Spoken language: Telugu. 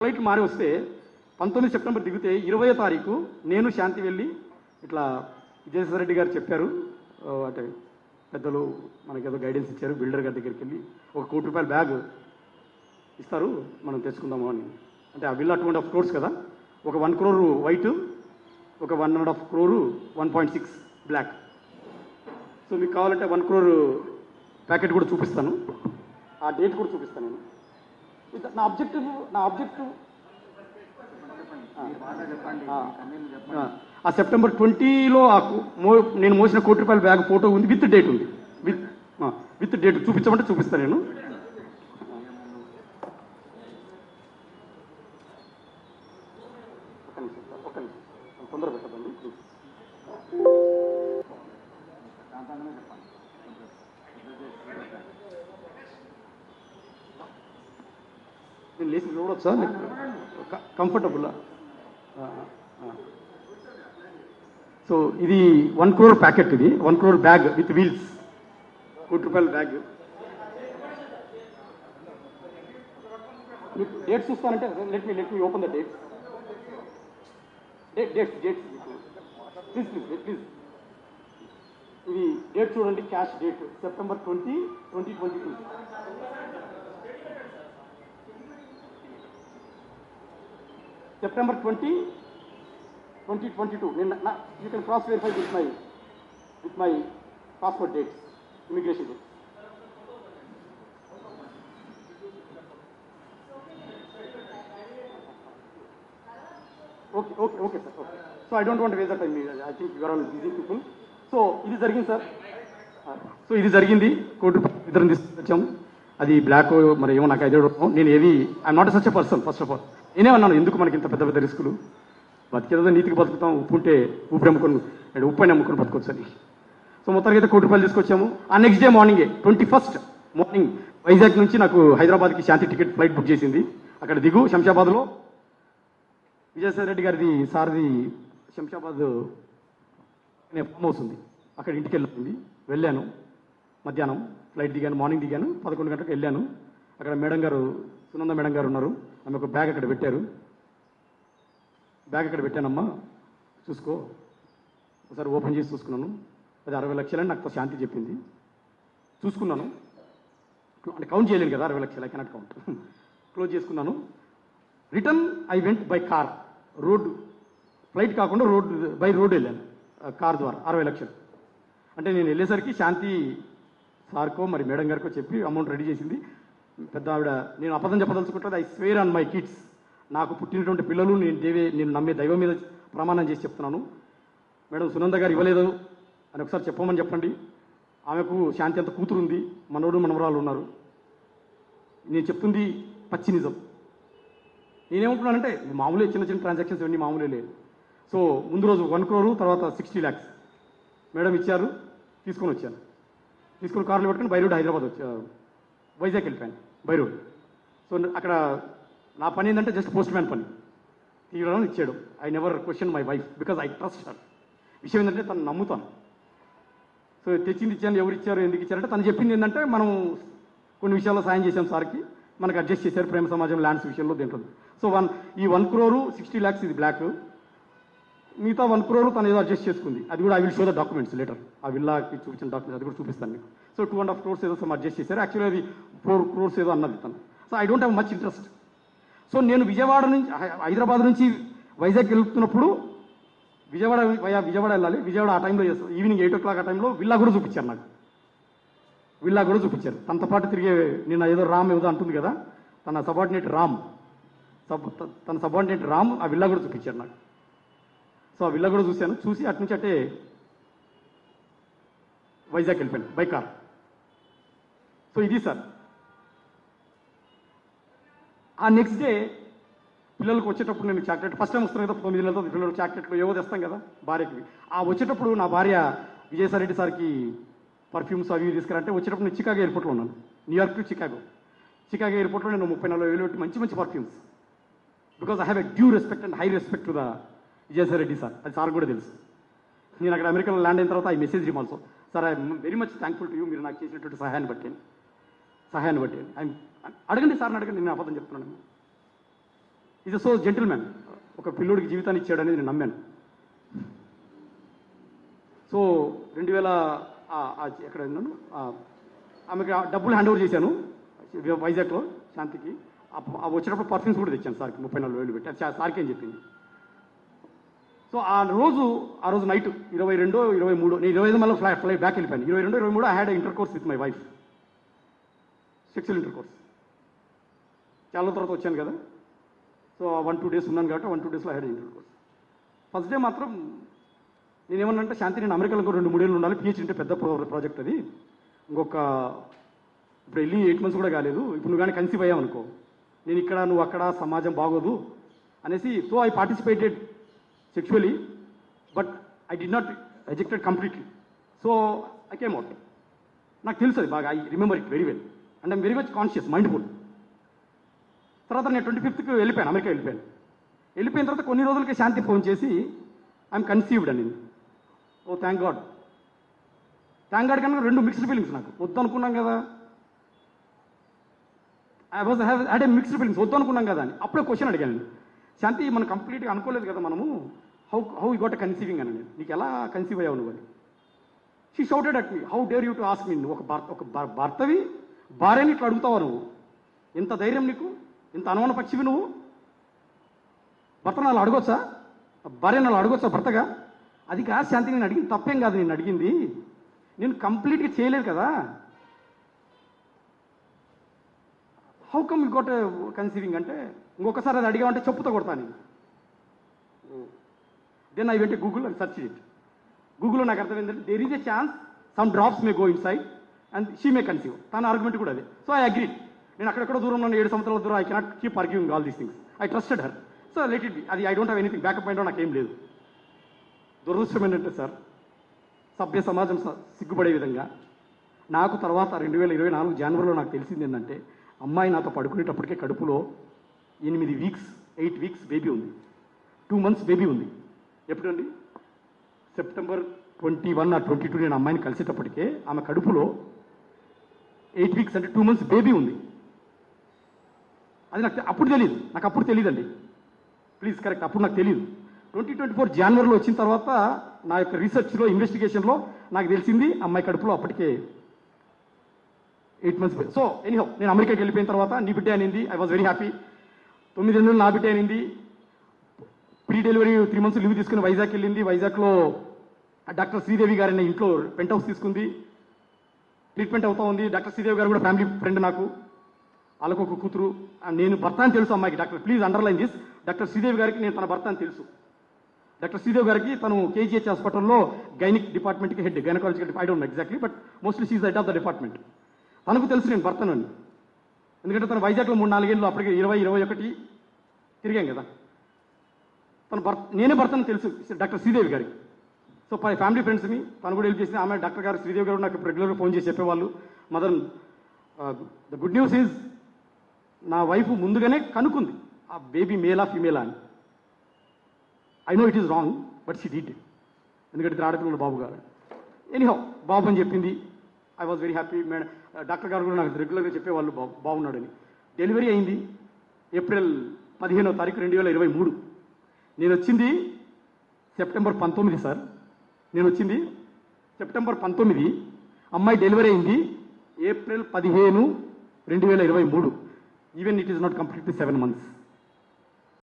ఫ్లైట్ మారి వస్తే 19 సెప్టెంబర్ దిగితే 20వ తారీఖు నేను శాంతి వెళ్ళి ఇట్లా విజయసాయి రెడ్డి గారు చెప్పారు, అంటే పెద్దలు మనకేదో గైడెన్స్ ఇచ్చారు, బిల్డర్ గారి దగ్గరికి వెళ్ళి ఒక ₹1 కోటి బ్యాగ్ ఇస్తారు మనం తెచ్చుకుందాము అని. అంటే ఆ విల్లా 2.5 crores కదా, ఒక 1 crore వైట్, ఒక 1.5 crore 1.6 బ్లాక్. సో మీకు కావాలంటే 1 crore ప్యాకెట్ కూడా చూపిస్తాను, ఆ డేట్ కూడా చూపిస్తాను నేను. నా ఆబ్జెక్టివ్ ఆ సెప్టెంబర్ 20లో నేను మోసిన ₹1 కోటి బ్యాగ్ ఫోటో ఉంది, విత్ డేట్ ఉంది, విత్ డేట్ చూపించమంటే చూపిస్తాను నేను. ఒక్క నిమిషం తొందర పెట్టదండి ప్లీజ్. నేను లేచి చూడొచ్చా, కంఫర్టబుల్లా? సో ఇది 1 crore ప్యాకెట్, ఇది 1 crore బ్యాగ్ విత్ వీల్స్, ₹1 కోటి బ్యాగ్. మీకు డేట్స్ చూస్తానంటే let me open the dates please. ఇది డేట్ చూడండి, cash date September 20, 2022. September 20, 2022. You can cross verify with my passport dates, immigration dates. Okay, sir. Okay. So I don't want to waste the time. I think you are all busy people. So ఇది జరిగింది సార్. సో ఇది జరిగింది, ₹1 కోటి ఇద్దరం తీసుకొచ్చాము. అది బ్లాక్ మరి ఏమో నాకు ఐడియా. నేను ఏది I'm not such a person. First of all నేనేమన్నాను, ఎందుకు మనకి ఇంత పెద్ద పెద్ద రిస్కులు, బతికేదో నీతికి బతుకుతాం, ఉప్పు ఉంటే ఉప్పు అమ్ముకొని ఉప్పు అమ్ముకొని బతుకోవచ్చు అని. సో మొత్తానికి అయితే ₹1 కోటి తీసుకొచ్చాము. ఆ నెక్స్ట్ డే మార్నింగే 21st మార్నింగ్ వైజాగ్ నుంచి నాకు హైదరాబాద్కి శాంతి టికెట్ ఫ్లైట్ బుక్ చేసింది. అక్కడ దిగు శంషాబాద్లో విజయసాయి రెడ్డి గారిది సార్ది శంషాబాద్ ఫామ్ హౌస్ ఉంది, అక్కడ ఇంటికి వెళ్ళాను. మధ్యాహ్నం ఫ్లైట్ దిగాను, మార్నింగ్ దిగాను, 11 గంటలకు వెళ్ళాను. అక్కడ మేడం గారు, సునంద మేడం గారు ఉన్నారు, ఆమె ఒక బ్యాగ్ అక్కడ పెట్టారు. బ్యాగ్ అక్కడ పెట్టానమ్మా చూసుకో. ఒకసారి ఓపెన్ చేసి చూసుకున్నాను, అది 60 లక్షలని నాకు శాంతి చెప్పింది. చూసుకున్నాను, అంటే కౌంట్ చేయలేను కదా 60 లక్షలు, ఐ కెనాట్ కౌంట్. క్లోజ్ చేసుకున్నాను. Return I went by car, road flight కాకుండా బై రోడ్ వెళ్ళాను కార్ ద్వారా 60 లక్షలు. అంటే నేను వెళ్ళేసరికి శాంతి సార్కో మరి మేడం గారికో చెప్పి అమౌంట్ రెడీ చేసింది. పెద్ద ఆవిడ, నేను అబద్ధం చెప్పదలుచుకుంటుంది, I swear on my kids, నాకు పుట్టినటువంటి పిల్లలు నేను నమ్మే దైవం మీద ప్రమాణం చేసి చెప్తున్నాను, మేడం సునంద గారు ఇవ్వలేదు అని ఒకసారి చెప్పమని చెప్పండి. ఆమెకు శాంతి అంత కూతురు ఉంది, మనోడు మనవరాలు ఉన్నారు. నేను చెప్తుంది పచ్చి నిజం. నేనేమంటున్నానంటే మామూలే, చిన్న చిన్న ట్రాన్సాక్షన్స్ ఇవన్నీ మామూలే లేదు. సో ముందు రోజు 1 crore, తర్వాత 60 lakhs మేడం ఇచ్చారు, తీసుకొని వచ్చాను. తీసుకొని కార్లో పెట్టుకుని బై రోడ్ హైదరాబాద్ వైజాగ్ వెళ్ళిపోయాను బై రోడ్. సో అక్కడ నా పని ఏంటంటే జస్ట్ పోస్ట్ మ్యాన్ పని, తీయడం ఇచ్చాడు. I never question my wife because I trust her. విషయం ఏంటంటే తను నమ్ముతాను. సో తెచ్చింది ఇచ్చాను, ఎవరు ఇచ్చారు ఎందుకు ఇచ్చారంటే తను చెప్పింది ఏంటంటే మనం కొన్ని విషయాల్లో సాయం చేశాం సార్కి, మనకు అడ్జస్ట్ చేశారు ప్రేమ సమాజం ల్యాండ్స్ విషయంలో దీంట్లో. సో ఈ 1 crore 60 lakhs ఇది బ్లాక్, మిగతా 1 crore తను ఏదో అడ్జస్ట్ చేసుకుంది. అది కూడా I will show the documents later, ఆ విల్లాకి చూపించిన డాక్యుమెంట్స్ అది కూడా చూపిస్తాను మీకు. సో 2.5 crores ఏదో సమ్ అడ్జస్ట్ చేశారు, యాక్చువల్లీ అది 4 crores ఏదో అన్నది తను. So I don't have much interest. So నేను హైదరాబాద్ నుంచి వైజాగ్ వెళ్తున్నప్పుడు విజయవాడ వెళ్ళాలి. విజయవాడ ఆ టైంలో ఈవినింగ్ 8 o'clock ఆ టైంలో విల్లా కూడా చూపించారు నాకు, విల్లా కూడా చూపించారు. తనతో పాటు తిరిగే నిన్న ఏదో రామ్ ఏదో అంటుంది కదా, తన సబార్డినేట్ రామ్ ఆ విల్లా కూడా చూపించారు నాకు. సో ఆ విల్లా కూడా చూశాను. చూసి అటు నుంచి అంటే వైజాగ్ వెళ్ళిపోయాను బై కార్. సో ఇది సార్. ఆ నెక్స్ట్ డే పిల్లలకు వచ్చేటప్పుడు నేను చాక్లెట్ ఫస్ట్ టైం వస్తాను కదా, 9 నెలలతో పిల్లలు చాక్లెట్లు ఏవో తెస్తాం కదా భార్యకి. ఆ వచ్చేటప్పుడు నా భార్య విజయసాయి రెడ్డి సార్కి పర్ఫ్యూమ్స్ అవి తీసుకురంటే వచ్చేటప్పుడు నేను చికాగో ఎయిర్పోర్ట్లో ఉన్నాను, న్యూయార్క్ టు చికాగో ఎయిర్పోర్ట్లో నేను 30-40 వేలు పెట్టి మంచి perfumes, because I have a due respect and high respect to the Vijayasai Reddy sir. అది సార్ కూడా తెలుసు. నేను అక్కడ అమెరికాలో ల్యాండ్ అయిన తర్వాత I message him also, sir I'm very much thankful to you, మీరు నాకు చేసినటువంటి సహాయాన్ని బట్టి. అడగండి సార్ని, అడగండి, నేను అబద్ధం చెప్తున్నాను. Is so gentlemen. ఒక పిల్లోడికి జీవితాన్ని ఇచ్చాడనేది నేను నమ్మాను. సో 2000 ఎక్కడ ఉన్నాను, ఆమెకి డబ్బులు హ్యాండ్ ఓవర్ చేశాను వైజాగ్లో శాంతికి. వచ్చేటప్పుడు పర్ఫ్యూమ్స్ కూడా తెచ్చాను సార్కి, 34,000 పెట్టి. అది సార్కి అని చెప్పింది. సో ఆ రోజు నైట్ 22, 23, నేను 25 మళ్ళీ ఫ్లై బ్యాక్ వెళ్ళిపోయాను. 22, 23 I had inter course with my wife, sexual inter course. చాలా తర్వాత వచ్చాను కదా, సో 1-2 days ఉన్నాను కాబట్టి 1-2 daysలో I had inter course. First day మాత్రం నేనేమన్నంటే, శాంతి నేను అమెరికాలో 2-3 ఏళ్ళు ఉండాలి, పిహెచ్డీ అంటే పెద్ద ప్రాజెక్ట్ అది, ఇంకొక ఇప్పుడు వెళ్ళి 8 months కూడా కాలేదు, ఇప్పుడు నువ్వు కానీ కన్సీవ్ అయ్యావు అనుకో, నేను ఇక్కడ నువ్వు అక్కడ, సమాజం బాగోదు అనేసి. So I participated sexually, but I did not ejected completely. So I came out. నాకు తెలుసు అది బాగా, I remember it very well and I'm very much conscious, mindful. తర్వాత నేను 25th వెళ్ళిపోయాను, అమెరికా వెళ్ళిపోయాను. వెళ్ళిపోయిన తర్వాత కొన్ని రోజులకి శాంతి ఫోన్ చేసి ఐఎమ్ కన్సీవ్డ్ అని. ఓ థ్యాంక్ గాడ్ కన్నా 2 మిక్స్డ్ ఫీలింగ్స్. నాకు వద్దు అనుకున్నాం కదా, I was had a mixed feelings, వద్దు అనుకున్నాం కదా అని. అప్పుడే క్వశ్చన్ అడిగాను, శాంతి మనం కంప్లీట్గా అనుకోలేదు కదా మనము, హౌ యూ గోట్ కన్సీవింగ్ అని. నీకు ఎలా కన్సీవ్ అయ్యావు నువ్వు అని. She shouted at me, how dare you to ask me. నువ్వు ఒక భర్తవి భార్యని ఇట్లా అడుగుతావా నువ్వు? ఎంత ధైర్యం నీకు, ఇంత అనుమాన పక్షివి నువ్వు. భర్తను అలా అడగొచ్చా, భార్యను అలా అడగొచ్చా భర్తగా? అది కాదు శాంతి, నేను అడిగింది తప్పేం కాదు, నేను అడిగింది నేను కంప్లీట్గా చేయలేదు కదా. How come you got conceiving అంటే, ఇంకొకసారి అది అడిగామంటే చెప్పుతో కొడతాను నేను. Then I went Google and search it. గూగుల్లో నాకు అర్థమైందంటే there is a chance some drops may go inside and she may conceive. తన ఆర్గ్యుమెంట్ కూడా అదే. So I agreed. నేను అక్కడెక్కడో దూరంలో 7 సంవత్సరాల దూరం, I cannot keep arguing all these things. I trusted her. So let it be. అది I don't have anything, backup mind నాకేం లేదు. దురదృష్టం ఏంటంటే సార్, సభ్య సమాజం సిగ్గుపడే విధంగా నాకు తర్వాత 2024 జనవరిలో నాకు తెలిసింది ఏంటంటే, అమ్మాయి నాతో పడుకునేటప్పటికే కడుపులో 8 weeks బేబీ ఉంది, 2 months బేబీ ఉంది. ఎప్పుడండి? సెప్టెంబర్ 21 or 22 నేను అమ్మాయిని కలిసేటప్పటికే ఆమె కడుపులో 8 weeks అంటే 2 months బేబీ ఉంది. అది నాకు అప్పుడు తెలియదండి. ప్లీజ్ కరెక్ట్, అప్పుడు నాకు తెలియదు. 2024 జనవరిలో వచ్చిన తర్వాత నా యొక్క రీసెర్చ్లో, ఇన్వెస్టిగేషన్లో నాకు తెలిసింది అమ్మాయి కడుపులో అప్పటికే 8 months. సో ఎనీహౌ నేను అమెరికాకి వెళ్ళిపోయిన తర్వాత నీ బిడ్డ అనింది. I was very happy. 9 నెలలు నా బిడ్డ అనింది. ప్రీ డెలివరీ 3 months లీవ్ తీసుకుని వైజాగ్ వెళ్ళింది. వైజాగ్లో డాక్టర్ శ్రీదేవి గారిని ఇంట్లో పెంట్ హౌస్ తీసుకుంది, ట్రీట్మెంట్ అవుతా ఉంది. డాక్టర్ శ్రీదేవి గారు కూడా ఫ్యామిలీ ఫ్రెండ్ నాకు. వాళ్ళకు ఒక కూతురు. నేను భర్త అని తెలుసు అమ్మాయికి. Doctor please underline this, doctor Sridevi గారికి నేను తన భర్త అని తెలుసు. డాక్టర్ శ్రీదేవి గారికి తను కేజీహెచ్ హాస్పిటల్లో గైనిక్ డిపార్ట్మెంట్కి head, gynaecological, I don't know exactly, but mostly she head of the department. తనకు తెలుసు నేను భర్తను అని. ఎందుకంటే తను వైజాగ్లో 3-4 ఏళ్ళు, అప్పటికి 20-21 తిరిగాం కదా. తన నేనే భర్తను తెలుసు డాక్టర్ శ్రీదేవి గారికి. సో ఫ్యామిలీ ఫ్రెండ్స్ని తను కూడా హెల్ప్ చేసింది. ఆమె డాక్టర్ గారు శ్రీదేవి గారు నాకు రెగ్యులర్గా ఫోన్ చేసి చెప్పేవాళ్ళు, mother the good news is నా వైఫ్ ముందుగానే కనుక్కుంది ఆ బేబీ మేలా ఫీమేలా అని. I know it is wrong, but she did. ఎందుకంటే ఇద్దరు ఆడపిల్లలు బాబు గారు. ఎనీహౌ బాబు అని చెప్పింది. I was very happy. Madam doctor గారు కూడా నాకు రెగ్యులర్గా చెప్పేవాళ్ళు బాగున్నాడని. డెలివరీ అయింది ఏప్రిల్ 15వ తారీఖు 2023. నేను వచ్చింది సెప్టెంబర్ 19 సార్. నేను వచ్చింది సెప్టెంబర్ 19. అమ్మాయి డెలివరీ అయింది April 15, 2023. Even it is not completely 7 months.